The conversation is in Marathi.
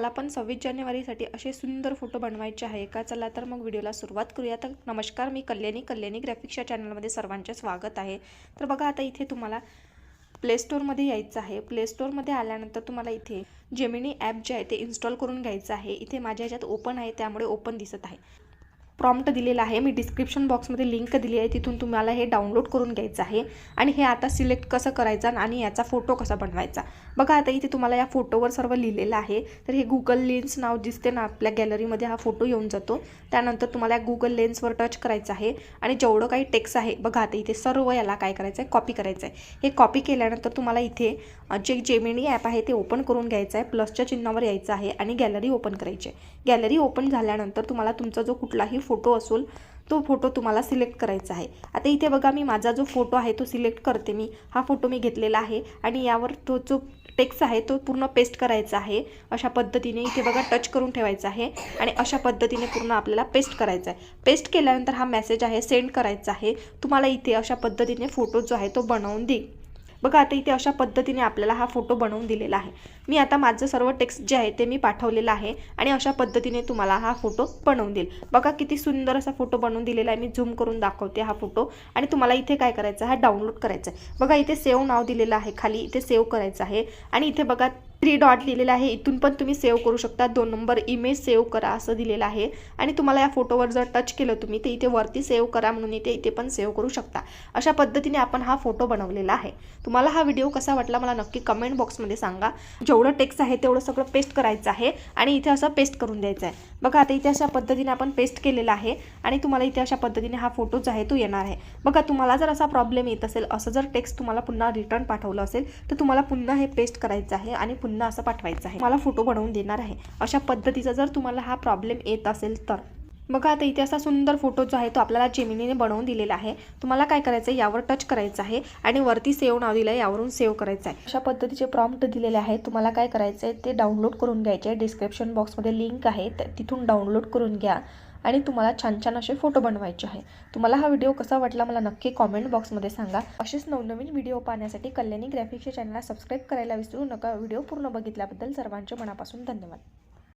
तुम्हाला पण 26 जानेवारीसाठी असे सुंदर फोटो बनवायचे आहे का? चला तर मग व्हिडिओला सुरुवात करूया. तर नमस्कार, मी कल्याणी ग्राफिक्सच्या चॅनलमध्ये सर्वांचे स्वागत आहे. तर बघा, आता इथे तुम्हाला प्ले स्टोअरमध्ये यायचं आहे. प्ले स्टोअरमध्ये आल्यानंतर तुम्हाला इथे जेमिनी ॲप जे आहे ते इन्स्टॉल करून घ्यायचं आहे. इथे माझ्या ह्याच्यात ओपन आहे, त्यामुळे ओपन दिसत आहे. प्रॉम्प्ट दिलेला आहे, मी डिस्क्रिप्शन बॉक्समध्ये लिंक दिली आहे, तिथून तुम्हाला हे डाउनलोड करून घ्यायचं आहे. आणि हे आता सिलेक्ट कसं करायचं आणि याचा फोटो कसा बनवायचा. बघा, आता इथे तुम्हाला या फोटोवर सर्व लिहिलेलं आहे. तर हे गुगल लेन्स नाव दिसते ना, आपल्या गॅलरीमध्ये हा फोटो येऊन जातो. त्यानंतर तुम्हाला या गुगल लेन्सवर टच करायचं आहे आणि जेवढं काही टेक्स्ट आहे बघा, आता इथे सर्व याला काय करायचं आहे, कॉपी करायचं आहे. हे कॉपी केल्यानंतर तुम्हाला इथे जे जेमिनी ॲप आहे ते ओपन करून घ्यायचं आहे. प्लसच्या चिन्हावर यायचं आहे आणि गॅलरी ओपन करायची आहे. गॅलरी ओपन झाल्यानंतर तुम्हाला तुमचा जो कुठलाही फोटो असेल तो फोटो तुम्हाला सिलेक्ट करायचा आहे. आता इथे बघा, मी माझा जो फोटो आहे तो सिलेक्ट करते. मी हा फोटो घेतलेला आहे आणि यावर तो जो टेक्स्ट आहे तो पूर्ण पेस्ट करायचा आहे. अशा पद्धतीने इथे बघा टच करून ठेवायचा आहे आणि अशा पद्धतीने पूर्ण आपल्याला पेस्ट करायचा आहे. पेस्ट केल्यानंतर हा मेसेज आहे सेंड करायचा आहे. तुम्हाला इथे अशा पद्धतीने फोटो जो आहे तो बनवून देईल. बघा, आता इथे अशा पद्धतीने आपल्याला हा फोटो बनवून दिलेला आहे. मी आता माझं सर्व टेक्स्ट जे आहे ते मी पाठवलेलं आहे आणि अशा पद्धतीने तुम्हाला हा फोटो बनवून देईल. बघा, किती सुंदर असा फोटो बनवून दिलेला आहे. मी झूम करून दाखवते हा फोटो. आणि तुम्हाला इथे काय करायचं आहे, हा डाउनलोड करायचा आहे. बघा, इथे सेव्ह नाव दिलेलं आहे, खाली इथे सेव्ह करायचं आहे. आणि इथे बघा 3 डॉट लिहिलेलं आहे, इथून पण तुम्ही सेव्ह करू शकता. 2 नंबर इमेज सेव्ह करा असं दिलेलं आहे. आणि तुम्हाला या फोटोवर जर टच केलं तुम्ही तर इथे वरती सेव्ह करा म्हणून इथे पण सेव्ह करू शकता. अशा पद्धतीने आपण हा फोटो बनवलेला आहे. तुम्हाला हा व्हिडिओ कसा वाटला मला नक्की कमेंट बॉक्समध्ये सांगा. जेवढं टेक्स्ट आहे तेवढं सगळं पेस्ट करायचं आहे आणि इथे असं पेस्ट करून द्यायचं आहे. बघा, आता इथे अशा पद्धतीने आपण पेस्ट केलेला आहे आणि तुम्हाला इथे अशा पद्धतीने हा फोटो जो आहे तो येणार आहे. बघा, तुम्हाला जर असा प्रॉब्लेम येत असेल, असं जर टेक्स्ट तुम्हाला पुन्हा रिटर्न पाठवलं असेल तर तुम्हाला पुन्हा हे पेस्ट करायचं आहे आणि पुन्हा असं पाठवायचं आहे. मला फोटो बनवून देणार आहे. अशा पद्धतीचा जर तुम्हाला हा प्रॉब्लेम येत असेल तर बघा, आता इथे असा सुंदर फोटो जो आहे तो आपल्याला जेमिनीने बनवून दिलेला आहे. तुम्हाला काय करायचं आहे, यावर टच करायचं आहे आणि वरती सेव्ह नाव दिलं आहे, यावरून सेव्ह करायचं आहे. अशा पद्धतीचे प्रॉम्प्ट दिलेले आहे. तुम्हाला काय करायचं आहे ते डाउनलोड करून घ्यायचे आहे. डिस्क्रिप्शन बॉक्समध्ये लिंक आहे, तिथून डाउनलोड करून घ्या आणि तुम्हाला छान छान असे फोटो बनवायचे आहे. तुम्हाला हा व्हिडिओ कसा वाटला मला नक्की कॉमेंट बॉक्समध्ये सांगा. असेच नवनवीन व्हिडिओ पाहण्यासाठी कल्याणी ग्राफिक्सच्या चॅनलला सबस्क्राईब करायला विसरू नका. व्हिडिओ पूर्ण बघितल्याबद्दल सर्वांचे मनापासून धन्यवाद.